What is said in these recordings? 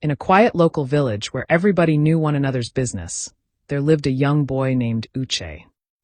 In a quiet local village where everybody knew one another's business, there lived a young boy named Uche.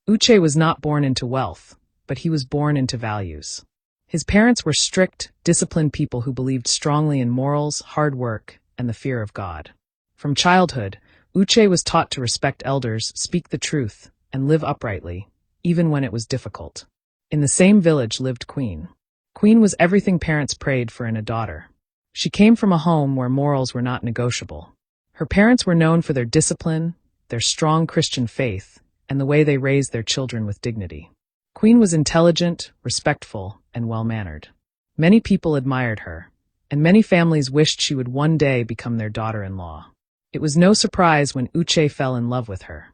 Uche was not born into wealth, but he was born into values. His parents were strict, disciplined people who believed strongly in morals, hard work, and the fear of God. From childhood, Uche was taught to respect elders, speak the truth, and live uprightly, even when it was difficult. In the same village lived Queen. Queen was everything parents prayed for in a daughter. She came from a home where morals were not negotiable. Her parents were known for their discipline, their strong Christian faith, and the way they raised their children with dignity. Queen was intelligent, respectful, and well-mannered. Many people admired her, and many families wished she would one day become their daughter-in-law. It was no surprise when Uche fell in love with her.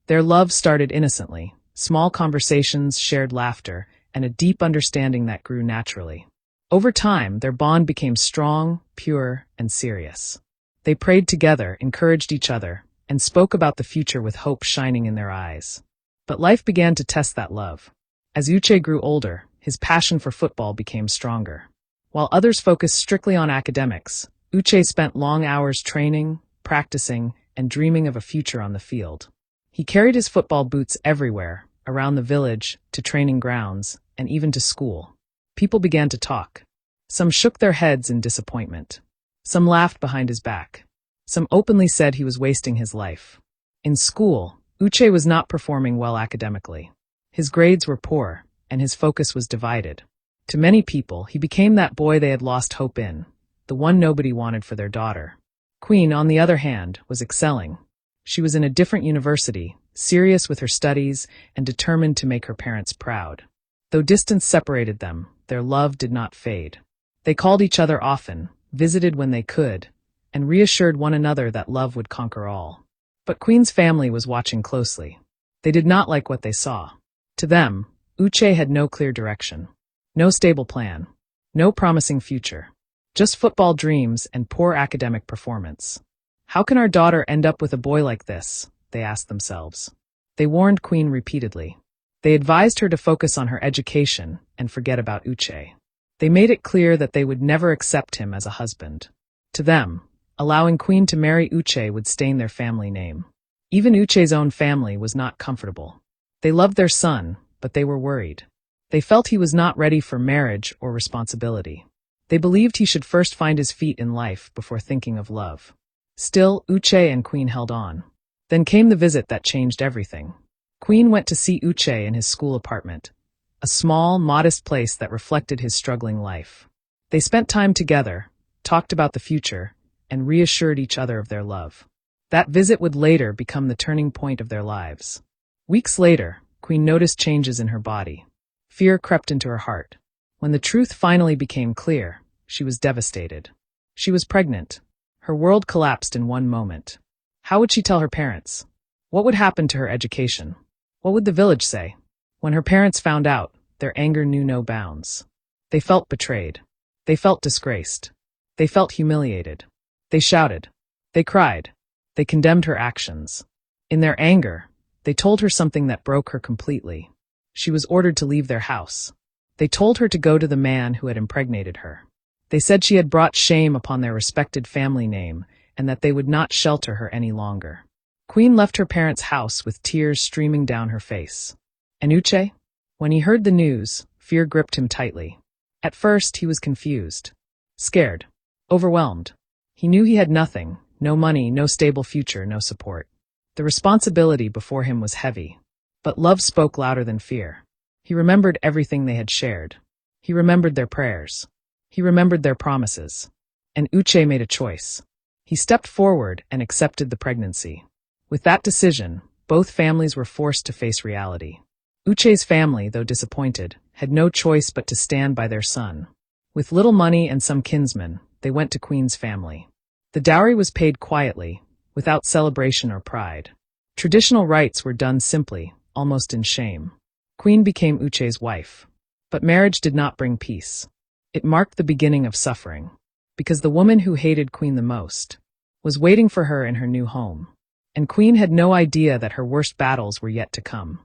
Their love started innocently, small conversations, shared laughter, and a deep understanding that grew naturally. Over time, their bond became strong, pure, and serious. They prayed together, encouraged each other, and spoke about the future with hope shining in their eyes. But life began to test that love. As Uche grew older, his passion for football became stronger. While others focused strictly on academics, Uche spent long hours training, practicing, and dreaming of a future on the field. He carried his football boots everywhere, around the village, to training grounds, and even to school. People began to talk. Some shook their heads in disappointment. Some laughed behind his back. Some openly said he was wasting his life. In school, Uche was not performing well academically. His grades were poor, and his focus was divided. To many people, he became that boy they had lost hope in, the one nobody wanted for their daughter. Queen, on the other hand, was excelling. She was in a different university, serious with her studies, and determined to make her parents proud. Though distance separated them, their love did not fade. They called each other often, visited when they could, and reassured one another that love would conquer all. But Queen's family was watching closely. They did not like what they saw. To them, Uche had no clear direction, no stable plan, no promising future, just football dreams and poor academic performance. How can our daughter end up with a boy like this? They asked themselves. They warned Queen repeatedly. They advised her to focus on her education and forget about Uche. They made it clear that they would never accept him as a husband. To them, allowing Queen to marry Uche would stain their family name. Even Uche's own family was not comfortable. They loved their son, but they were worried. They felt he was not ready for marriage or responsibility. They believed he should first find his feet in life before thinking of love. Still, Uche and Queen held on. Then came the visit that changed everything. Queen went to see Uche in his school apartment, a small, modest place that reflected his struggling life. They spent time together, talked about the future, and reassured each other of their love. That visit would later become the turning point of their lives. Weeks later, Queen noticed changes in her body. Fear crept into her heart. When the truth finally became clear, she was devastated. She was pregnant. Her world collapsed in one moment. How would she tell her parents? What would happen to her education? What would the village say? When her parents found out, their anger knew no bounds. They felt betrayed. They felt disgraced. They felt humiliated. They shouted. They cried. They condemned her actions. In their anger, they told her something that broke her completely. She was ordered to leave their house. They told her to go to the man who had impregnated her. They said she had brought shame upon their respected family name and that they would not shelter her any longer. Queen left her parents' house with tears streaming down her face. And Uche? When he heard the news, fear gripped him tightly. At first, he was confused, scared, overwhelmed. He knew he had nothing, no money, no stable future, no support. The responsibility before him was heavy. But love spoke louder than fear. He remembered everything they had shared. He remembered their prayers. He remembered their promises. And Uche made a choice. He stepped forward and accepted the pregnancy. With that decision, both families were forced to face reality. Uche's family, though disappointed, had no choice but to stand by their son. With little money and some kinsmen, they went to Queen's family. The dowry was paid quietly, without celebration or pride. Traditional rites were done simply, almost in shame. Queen became Uche's wife. But marriage did not bring peace. It marked the beginning of suffering, because the woman who hated Queen the most was waiting for her in her new home. And Queen had no idea that her worst battles were yet to come.